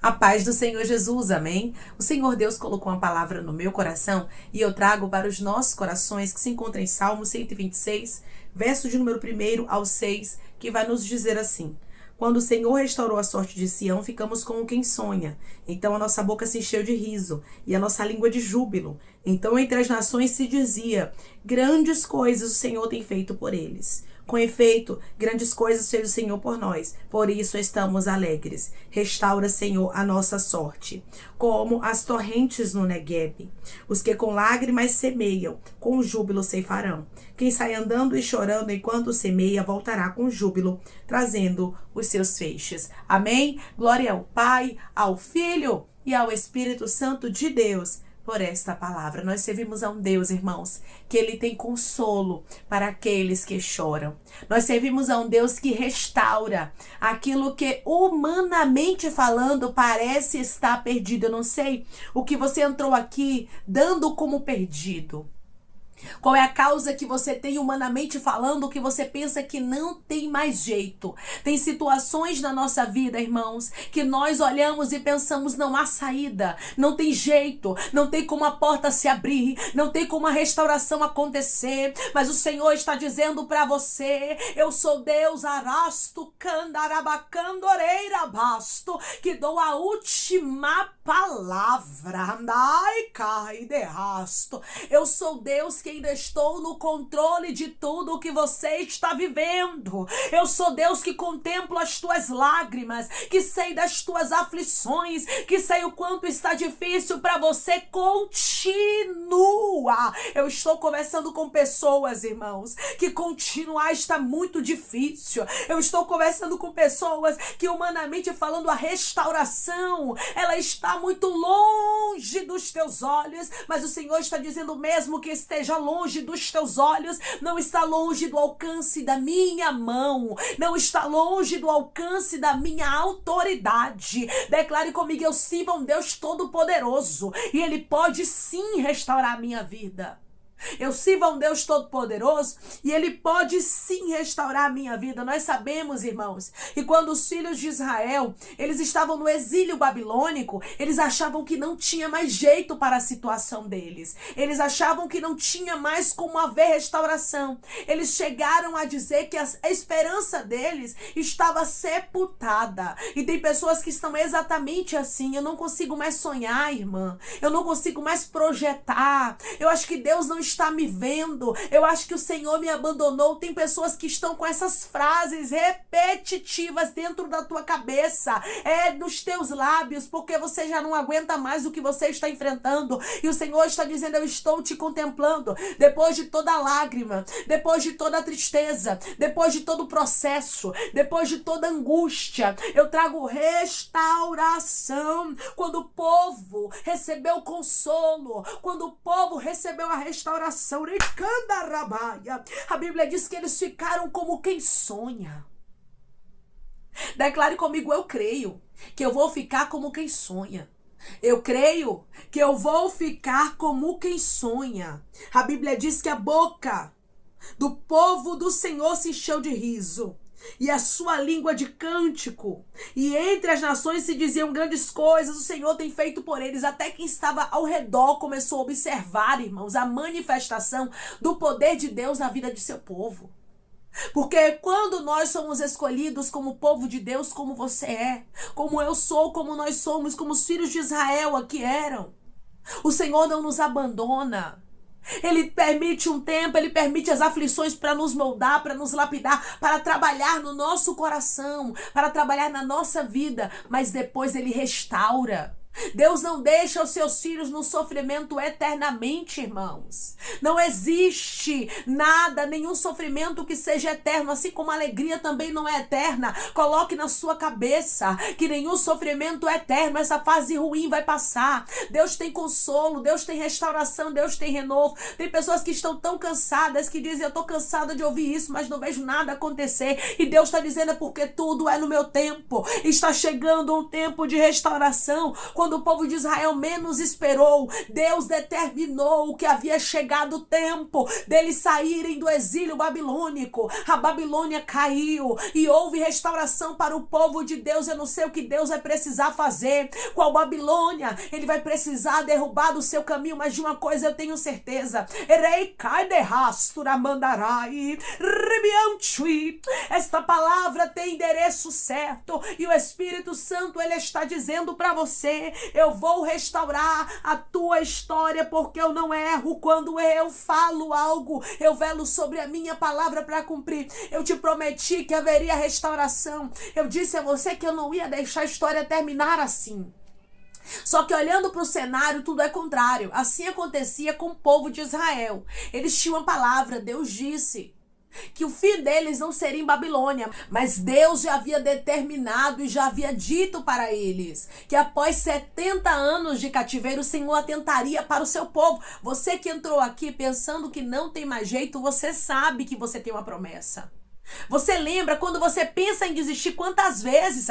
A paz do Senhor Jesus, amém? O Senhor Deus colocou uma palavra no meu coração e eu trago para os nossos corações, que se encontra em Salmo 126, verso de número 1 ao 6, que vai nos dizer assim: quando o Senhor restaurou a sorte de Sião, ficamos como quem sonha. Então a nossa boca se encheu de riso e a nossa língua de júbilo. Então entre as nações se dizia: grandes coisas o Senhor tem feito por eles. Com efeito, grandes coisas fez o Senhor por nós, por isso estamos alegres. Restaura, Senhor, a nossa sorte, como as torrentes no Neguebe. Os que com lágrimas semeiam, com júbilo ceifarão. Quem sai andando e chorando enquanto semeia, voltará com júbilo, trazendo os seus feixes. Amém? Glória ao Pai, ao Filho e ao Espírito Santo de Deus. Por esta palavra, nós servimos a um Deus, irmãos, que Ele tem consolo para aqueles que choram. Nós servimos a um Deus que restaura aquilo que, humanamente falando, parece estar perdido. Eu não sei o que você entrou aqui dando como perdido. Qual é a causa que você tem, humanamente falando, que você pensa que não tem mais jeito? Tem situações na nossa vida, irmãos, que nós olhamos e pensamos: não há saída, não tem jeito, não tem como a porta se abrir, não tem como a restauração acontecer. Mas o Senhor está dizendo para você: eu sou Deus, arasto, candarabacandoreira basto, que dou a última palavra. Andai, cai, derrasto. Eu sou Deus que ainda estou no controle de tudo o que você está vivendo. Eu sou Deus que contemplo as tuas lágrimas, que sei das tuas aflições, que sei o quanto está difícil para você. Continua. Eu estou conversando com pessoas, irmãos, que continuar está muito difícil. Eu estou conversando com pessoas que, humanamente falando, a restauração, ela está muito longe dos teus olhos, mas o Senhor está dizendo: mesmo que esteja longe dos teus olhos, não está longe do alcance da minha mão, não está longe do alcance da minha autoridade. Declare comigo: eu sirvo a um Deus todo-poderoso e Ele pode sim restaurar a minha vida. Eu sirvo a um Deus todo-poderoso e Ele pode sim restaurar a minha vida. Nós sabemos, irmãos, que quando os filhos de Israel, eles estavam no exílio babilônico, eles achavam que não tinha mais jeito para a situação deles. Eles achavam que não tinha mais como haver restauração. Eles chegaram a dizer que a esperança deles estava sepultada. E tem pessoas que estão exatamente assim: eu não consigo mais sonhar, irmã. Eu não consigo mais projetar. Eu acho que Deus não está me vendo, eu acho que o Senhor me abandonou. Tem pessoas que estão com essas frases repetitivas dentro da tua cabeça, nos teus lábios, porque você já não aguenta mais o que você está enfrentando, e o Senhor está dizendo: eu estou te contemplando. Depois de toda lágrima, depois de toda tristeza, depois de todo processo, depois de toda angústia, eu trago restauração. Quando o povo recebeu consolo, quando o povo recebeu a restauração, a Bíblia diz que eles ficaram como quem sonha. Declare comigo: eu creio que eu vou ficar como quem sonha. Eu creio que eu vou ficar como quem sonha. A Bíblia diz que a boca do povo do Senhor se encheu de riso e a sua língua de cântico, e entre as nações se diziam: grandes coisas o Senhor tem feito por eles. Até quem estava ao redor começou a observar, irmãos, a manifestação do poder de Deus na vida de seu povo. Porque quando nós somos escolhidos como povo de Deus, como você é, como eu sou, como nós somos, como os filhos de Israel aqui eram, o Senhor não nos abandona. Ele permite um tempo, Ele permite as aflições para nos moldar, para nos lapidar, para trabalhar no nosso coração, para trabalhar na nossa vida, mas depois Ele restaura. Deus não deixa os seus filhos no sofrimento eternamente, irmãos. Não existe nada, nenhum sofrimento que seja eterno, assim como a alegria também não é eterna. Coloque na sua cabeça que nenhum sofrimento é eterno, essa fase ruim vai passar. Deus tem consolo, Deus tem restauração, Deus tem renovo. Tem pessoas que estão tão cansadas que dizem: eu estou cansada de ouvir isso, mas não vejo nada acontecer. E Deus está dizendo: é porque tudo é no meu tempo. Está chegando um tempo de restauração. quando o povo de Israel menos esperou, Deus determinou que havia chegado o tempo deles saírem do exílio babilônico. A Babilônia caiu e houve restauração para o povo de Deus. Eu não sei o que Deus vai precisar fazer com a Babilônia. Ele vai precisar derrubar do seu caminho, mas de uma coisa eu tenho certeza. Esta palavra tem endereço certo e o Espírito Santo, ele está dizendo para você: eu vou restaurar a tua história, porque eu não erro quando eu falo algo. Eu velo sobre a minha palavra para cumprir. Eu te prometi que haveria restauração. Eu disse a você que eu não ia deixar a história terminar assim. Só que olhando para o cenário, tudo é contrário. Assim acontecia com o povo de Israel. Eles tinham uma palavra, Deus disse que o fim deles não seria em Babilônia, mas Deus já havia determinado e já havia dito para eles que após 70 anos de cativeiro, o Senhor atentaria para o seu povo. Você que entrou aqui pensando que não tem mais jeito, você sabe que você tem uma promessa. Você lembra quando você pensa em desistir, quantas vezes,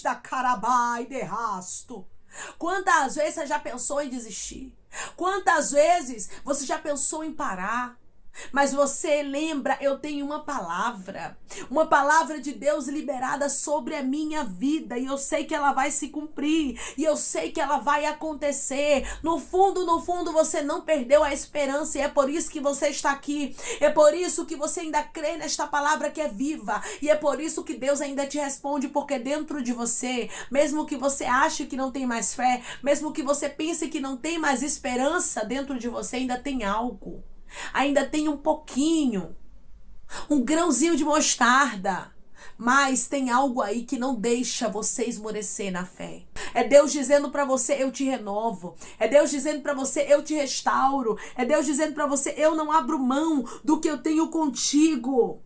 da carabai de rasto, quantas vezes você já pensou em desistir? Quantas vezes você já pensou em parar? Mas você lembra, eu tenho uma palavra de Deus liberada sobre a minha vida, e eu sei que ela vai se cumprir, e eu sei que ela vai acontecer. No fundo, você não perdeu a esperança, e é por isso que você está aqui, é por isso que você ainda crê nesta palavra que é viva, e é por isso que Deus ainda te responde, porque dentro de você, mesmo que você ache que não tem mais fé, mesmo que você pense que não tem mais esperança, dentro de você ainda tem algo. Ainda tem um pouquinho, um grãozinho de mostarda, mas tem algo aí que não deixa você esmorecer na fé. É Deus dizendo para você: eu te renovo. É Deus dizendo para você: eu te restauro. É Deus dizendo para você: eu não abro mão do que eu tenho contigo.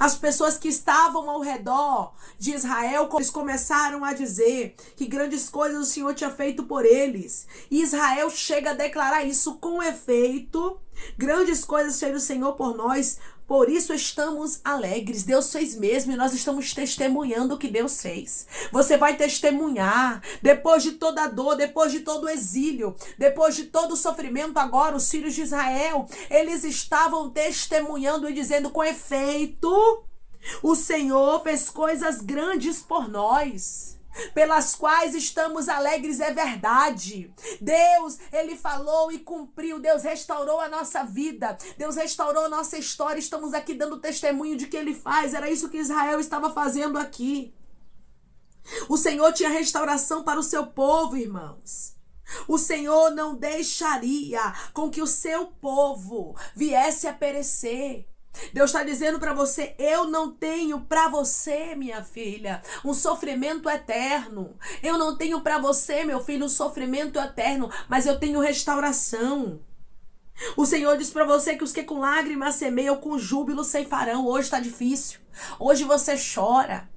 As pessoas que estavam ao redor de Israel, eles começaram a dizer que grandes coisas o Senhor tinha feito por eles. E Israel chega a declarar isso: com efeito, grandes coisas fez o Senhor por nós, por isso estamos alegres. Deus fez mesmo e nós estamos testemunhando o que Deus fez. Você vai testemunhar. Depois de toda a dor, depois de todo o exílio, depois de todo o sofrimento, agora os filhos de Israel, eles estavam testemunhando e dizendo: com efeito, o Senhor fez coisas grandes por nós, pelas quais estamos alegres. É verdade. Deus, ele falou e cumpriu. Deus restaurou a nossa vida. Deus restaurou a nossa história. Estamos aqui dando testemunho de que ele faz. Era isso que Israel estava fazendo aqui. O Senhor tinha restauração para o seu povo, irmãos. O Senhor não deixaria com que o seu povo viesse a perecer. Deus está dizendo para você: eu não tenho para você, minha filha, um sofrimento eterno. Eu não tenho para você, meu filho, um sofrimento eterno, mas eu tenho restauração. O Senhor diz para você que os que com lágrimas semeiam, com júbilo ceifarão. Hoje está difícil. Hoje você chora.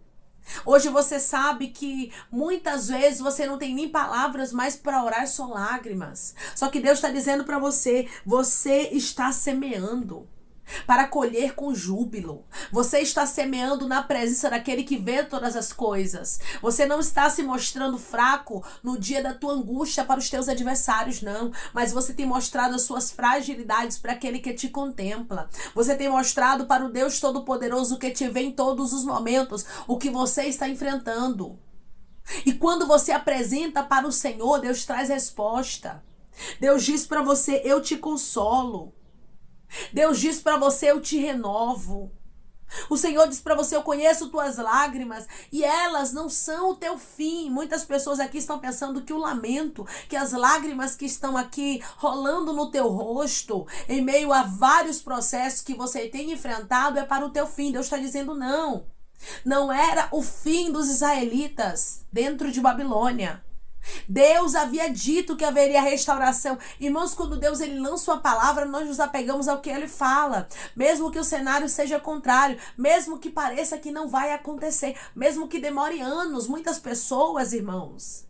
Hoje você sabe que muitas vezes você não tem nem palavras mais para orar, só lágrimas. Só que Deus está dizendo para você: você está semeando para colher com júbilo. Você está semeando na presença daquele que vê todas as coisas. Você não está se mostrando fraco no dia da tua angústia para os teus adversários, não. Mas você tem mostrado as suas fragilidades para aquele que te contempla. Você tem mostrado para o Deus Todo-Poderoso que te vê em todos os momentos o que você está enfrentando. E quando você apresenta para o Senhor, Deus traz resposta. Deus diz para você: eu te consolo. Deus diz para você: eu te renovo. O Senhor diz para você: eu conheço tuas lágrimas e elas não são o teu fim. Muitas pessoas aqui estão pensando que o lamento, que as lágrimas que estão aqui rolando no teu rosto, em meio a vários processos que você tem enfrentado, é para o teu fim. Deus está dizendo: não. Não era o fim dos israelitas dentro de Babilônia. Deus havia dito que haveria restauração. Irmãos, quando Deus ele lança uma palavra, nós nos apegamos ao que ele fala. Mesmo que o cenário seja contrário, mesmo que pareça que não vai acontecer, mesmo que demore anos. Muitas pessoas, irmãos,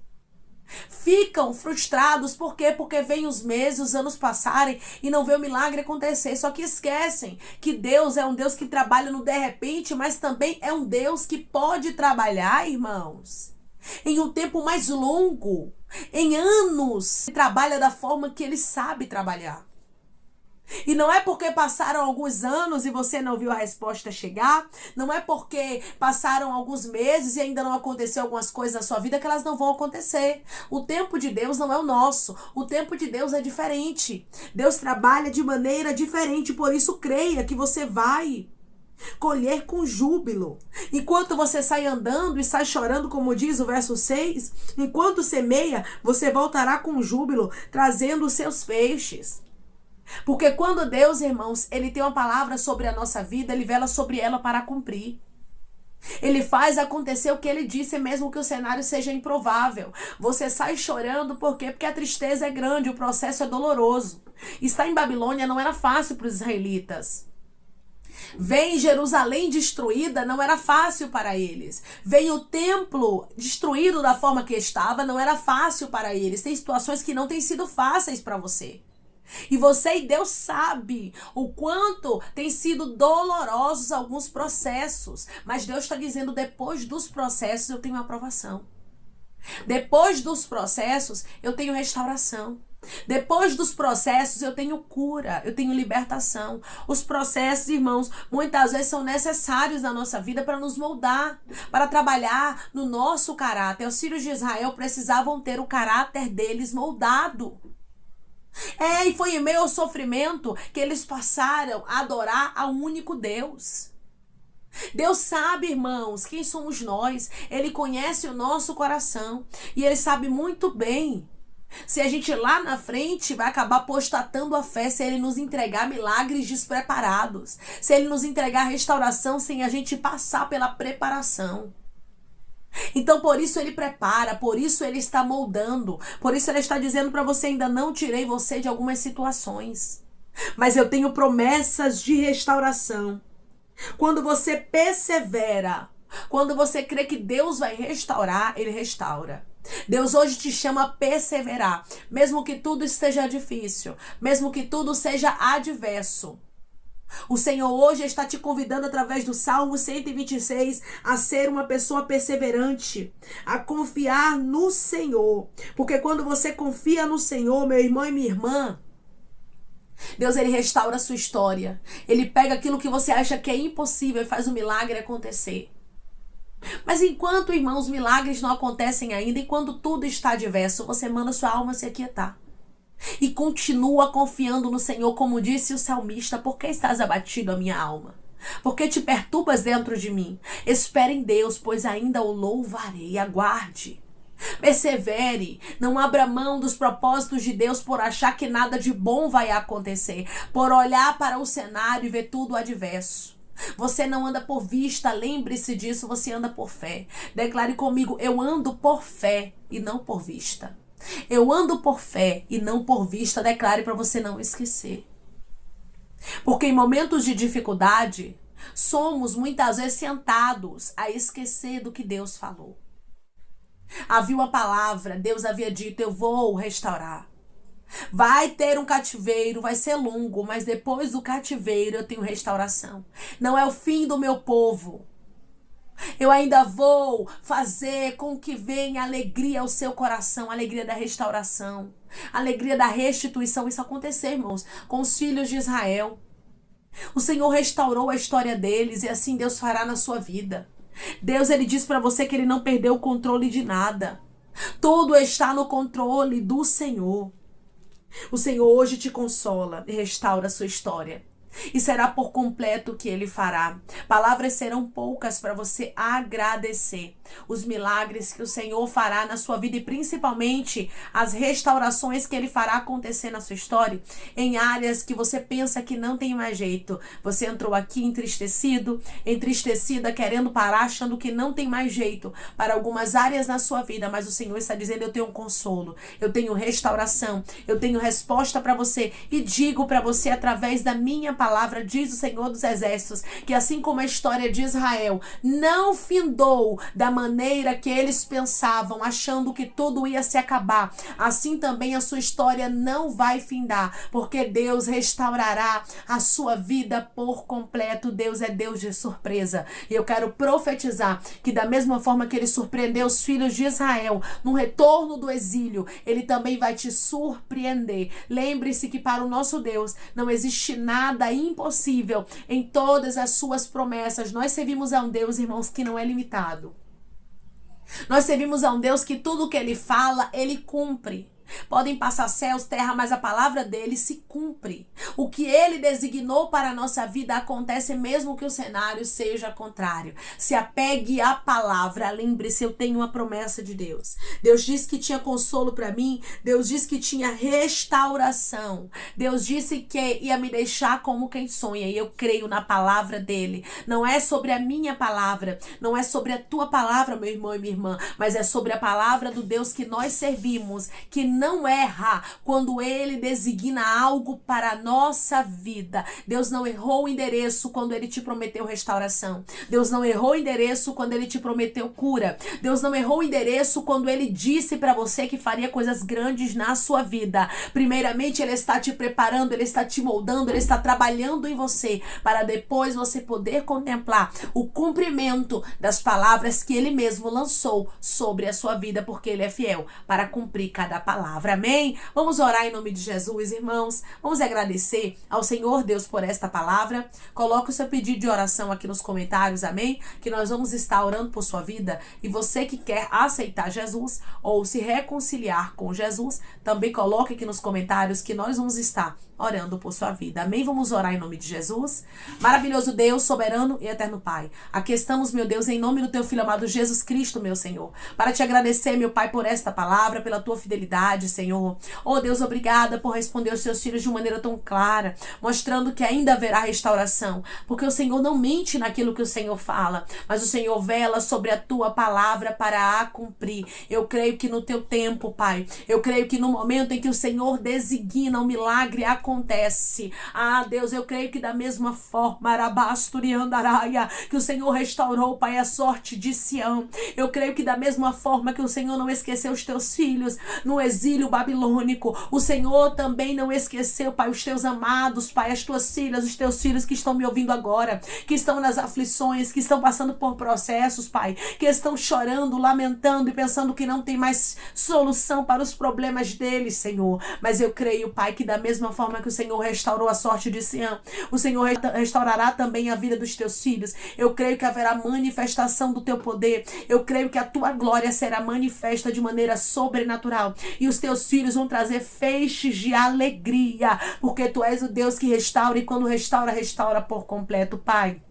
ficam frustrados. Por quê? Porque vem os meses, os anos passarem e não vê o milagre acontecer. Só que esquecem que Deus é um Deus que trabalha no de repente, mas também é um Deus que pode trabalhar, irmãos, em um tempo mais longo, em anos, ele trabalha da forma que ele sabe trabalhar. E não é porque passaram alguns anos e você não viu a resposta chegar, não é porque passaram alguns meses e ainda não aconteceu algumas coisas na sua vida que elas não vão acontecer. O tempo de Deus não é o nosso, o tempo de Deus é diferente. Deus trabalha de maneira diferente, por isso creia que você vai colher com júbilo. Enquanto você sai andando e sai chorando, como diz o verso 6, enquanto semeia, você voltará com júbilo, trazendo os seus feixes. Porque quando Deus, irmãos, ele tem uma palavra sobre a nossa vida, ele vela sobre ela para cumprir. Ele faz acontecer o que ele disse, mesmo que o cenário seja improvável. Você sai chorando, por quê? Porque a tristeza é grande, o processo é doloroso. Estar em Babilônia não era fácil para os israelitas. Ver Jerusalém destruída não era fácil para eles. Ver o templo destruído da forma que estava não era fácil para eles. Tem situações que não têm sido fáceis para você. E você e Deus sabe o quanto tem sido dolorosos alguns processos. Mas Deus está dizendo, depois dos processos eu tenho aprovação. Depois dos processos eu tenho restauração. Depois dos processos eu tenho cura, eu tenho libertação. Os processos, irmãos, muitas vezes são necessários na nossa vida para nos moldar, para trabalhar no nosso caráter. Os filhos de Israel precisavam ter o caráter deles moldado. E foi em meio ao sofrimento que eles passaram a adorar ao único Deus. Deus sabe, irmãos, quem somos nós. Ele conhece o nosso coração e ele sabe muito bem se a gente lá na frente vai acabar apostatando a fé, se ele nos entregar milagres despreparados, se ele nos entregar restauração sem a gente passar pela preparação. Então por isso ele prepara, por isso ele está moldando, por isso ele está dizendo para você, ainda não tirei você de algumas situações, mas eu tenho promessas de restauração. Quando você persevera, quando você crê que Deus vai restaurar, ele restaura. Deus hoje te chama a perseverar, mesmo que tudo esteja difícil, mesmo que tudo seja adverso. O Senhor hoje está te convidando através do Salmo 126 a ser uma pessoa perseverante, a confiar no Senhor. Porque quando você confia no Senhor, meu irmão e minha irmã, Deus, ele restaura a sua história. Ele pega aquilo que você acha que é impossível e faz o milagre acontecer. Mas enquanto, irmãos, os milagres não acontecem ainda, e quando tudo está adverso, você manda sua alma se aquietar. E continua confiando no Senhor, como disse o salmista, por que estás abatido, a minha alma? Por que te perturbas dentro de mim? Espere em Deus, pois ainda o louvarei. Aguarde. Persevere, não abra mão dos propósitos de Deus por achar que nada de bom vai acontecer, por olhar para o cenário e ver tudo adverso. Você não anda por vista, lembre-se disso, você anda por fé. Declare comigo, eu ando por fé e não por vista. Eu ando por fé e não por vista, declare para você não esquecer. Porque em momentos de dificuldade, somos muitas vezes tentados a esquecer do que Deus falou. Havia uma palavra, Deus havia dito, eu vou restaurar. Vai ter um cativeiro, vai ser longo, mas depois do cativeiro eu tenho restauração. Não é o fim do meu povo. Eu ainda vou fazer com que venha alegria ao seu coração, alegria da restauração, alegria da restituição. Isso aconteceu, irmãos, com os filhos de Israel. O Senhor restaurou a história deles e assim Deus fará na sua vida. Deus, ele diz para você que ele não perdeu o controle de nada. Tudo está no controle do Senhor. O Senhor hoje te consola e restaura a sua história. E será por completo o que ele fará. Palavras serão poucas para você agradecer os milagres que o Senhor fará na sua vida e principalmente as restaurações que ele fará acontecer na sua história em áreas que você pensa que não tem mais jeito. Você entrou aqui entristecido, entristecida, querendo parar, achando que não tem mais jeito para algumas áreas na sua vida, mas o Senhor está dizendo, eu tenho um consolo, eu tenho restauração, eu tenho resposta para você e digo para você através da minha palavra, diz o Senhor dos Exércitos, que assim como a história de Israel não findou da maneira que eles pensavam, achando que tudo ia se acabar, assim também a sua história não vai findar, porque Deus restaurará a sua vida por completo. Deus é Deus de surpresa. E eu quero profetizar que da mesma forma que ele surpreendeu os filhos de Israel no retorno do exílio, ele também vai te surpreender. Lembre-se que para o nosso Deus não existe nada impossível em todas as suas promessas. Nós servimos a um Deus, irmãos, que não é limitado. Nós servimos a um Deus que tudo que ele fala, ele cumpre. Podem passar céus, terra, mas a palavra dele se cumpre. O que ele designou para a nossa vida acontece mesmo que o cenário seja contrário. Se apegue à palavra. Lembre-se, eu tenho uma promessa de Deus. Deus disse que tinha consolo para mim. Deus disse que tinha restauração. Deus disse que ia me deixar como quem sonha. E eu creio na palavra dele. Não é sobre a minha palavra. Não é sobre a tua palavra, meu irmão e minha irmã. Mas é sobre a palavra do Deus que nós servimos. Que não erra quando ele designa algo para a nossa vida. Deus não errou o endereço quando ele te prometeu restauração. Deus não errou o endereço quando ele te prometeu cura. Deus não errou o endereço quando ele disse para você que faria coisas grandes na sua vida. Primeiramente, ele está te preparando, ele está te moldando, ele está trabalhando em você para depois você poder contemplar o cumprimento das palavras que ele mesmo lançou sobre a sua vida, porque ele é fiel para cumprir cada palavra. Amém? Vamos orar em nome de Jesus, irmãos. Vamos agradecer ao Senhor Deus por esta palavra. Coloque o seu pedido de oração aqui nos comentários, amém? Que nós vamos estar orando por sua vida. E você que quer aceitar Jesus ou se reconciliar com Jesus, também coloque aqui nos comentários que nós vamos estar orando por sua vida. Amém? Vamos orar em nome de Jesus. Maravilhoso Deus, soberano e eterno Pai. Aqui estamos, meu Deus, em nome do teu Filho amado Jesus Cristo, meu Senhor. Para te agradecer, meu Pai, por esta palavra, pela tua fidelidade, Senhor. Oh, Deus, obrigada por responder aos seus filhos de maneira tão clara, mostrando que ainda haverá restauração. Porque o Senhor não mente naquilo que o Senhor fala, mas o Senhor vela sobre a tua palavra para a cumprir. Eu creio que no teu tempo, Pai, eu creio que no momento em que o Senhor designa o milagre acontece. Ah, Deus, eu creio que da mesma forma, que o Senhor restaurou, Pai, a sorte de Sião. Eu creio que da mesma forma que o Senhor não esqueceu os teus filhos no exílio babilônico, o Senhor também não esqueceu, Pai, os teus amados, Pai, as tuas filhas, os teus filhos que estão me ouvindo agora, que estão nas aflições, que estão passando por processos, Pai, que estão chorando, lamentando e pensando que não tem mais solução para os problemas deles, Senhor. Mas eu creio, Pai, que da mesma forma que o Senhor restaurou a sorte de Sião, o Senhor restaurará também a vida dos teus filhos. Eu creio que haverá manifestação do teu poder. Eu creio que a tua glória será manifesta de maneira sobrenatural. E os teus filhos vão trazer feixes de alegria, porque tu és o Deus que restaura, e quando restaura, restaura por completo, Pai.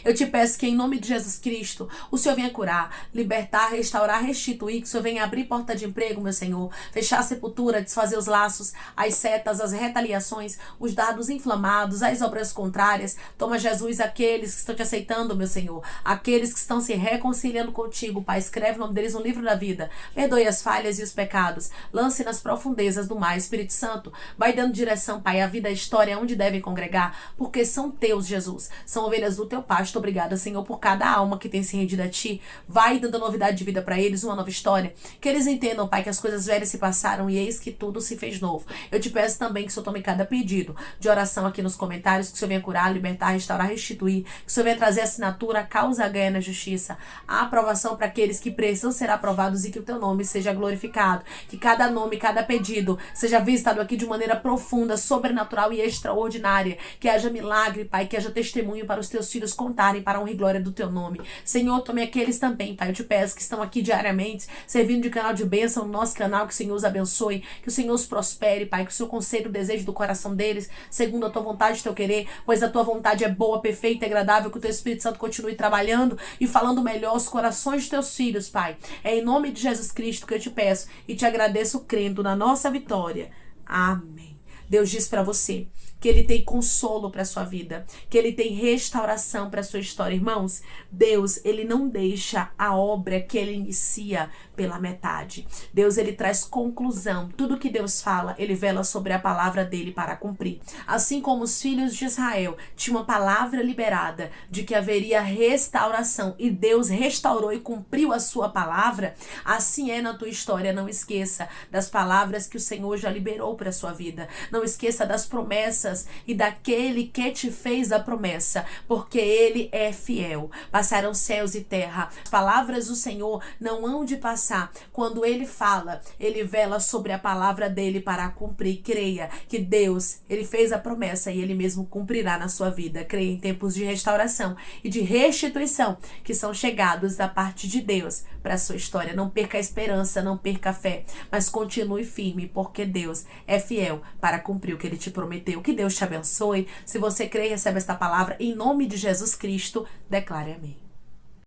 Eu te peço que em nome de Jesus Cristo, o Senhor venha curar, libertar, restaurar, restituir, que o Senhor venha abrir porta de emprego, meu Senhor, fechar a sepultura, desfazer os laços, as setas, as retaliações, os dardos inflamados, as obras contrárias. Toma, Jesus, aqueles que estão te aceitando, meu Senhor, aqueles que estão se reconciliando contigo, Pai, escreve o nome deles no livro da vida, perdoe as falhas e os pecados, lance nas profundezas do mar. Espírito Santo, vai dando direção, Pai, a vida, a história, onde devem congregar, porque são teus, Jesus, são ovelhas do teu pasto. Obrigada, Senhor, por cada alma que tem se rendido a ti. Vai dando novidade de vida para eles, uma nova história. Que eles entendam, Pai, que as coisas velhas se passaram e eis que tudo se fez novo. Eu te peço também que o Senhor tome cada pedido de oração aqui nos comentários, que o Senhor venha curar, libertar, restaurar, restituir. Que o Senhor venha trazer assinatura, causa ganha na justiça. A aprovação para aqueles que precisam ser aprovados e que o teu nome seja glorificado. Que cada nome, cada pedido seja visitado aqui de maneira profunda, sobrenatural e extraordinária. Que haja milagre, Pai, que haja testemunho para os teus filhos contarem para a honra e glória do teu nome. Senhor, tome aqueles também, Pai, eu te peço, que estão aqui diariamente, servindo de canal de bênção no nosso canal, que o Senhor os abençoe, que o Senhor os prospere, Pai, que o Senhor conceda o desejo do coração deles, segundo a tua vontade e teu querer, pois a tua vontade é boa, perfeita e agradável, que o teu Espírito Santo continue trabalhando e falando melhor aos corações dos teus filhos, Pai. É em nome de Jesus Cristo que eu te peço e te agradeço crendo na nossa vitória. Amém. Deus diz para você que ele tem consolo para sua vida, que ele tem restauração para sua história. Irmãos, Deus, ele não deixa a obra que ele inicia pela metade. Deus, ele traz conclusão. Tudo que Deus fala, ele vela sobre a palavra dele para cumprir. Assim como os filhos de Israel tinham uma palavra liberada de que haveria restauração e Deus restaurou e cumpriu a sua palavra, assim é na tua história. Não esqueça das palavras que o Senhor já liberou para a sua vida. Não esqueça das promessas e daquele que te fez a promessa, porque ele é fiel. Passaram céus e terra, as palavras do Senhor não hão de passar. Quando ele fala, ele vela sobre a palavra dele para cumprir. Creia que Deus, ele fez a promessa e ele mesmo cumprirá na sua vida. Creia em tempos de restauração e de restituição que são chegados da parte de Deus para a sua história. Não perca a esperança, não perca a fé, mas continue firme, porque Deus é fiel para cumprir o que ele te prometeu. Que Deus te abençoe. Se você crê e recebe esta palavra, em nome de Jesus Cristo, declare amém.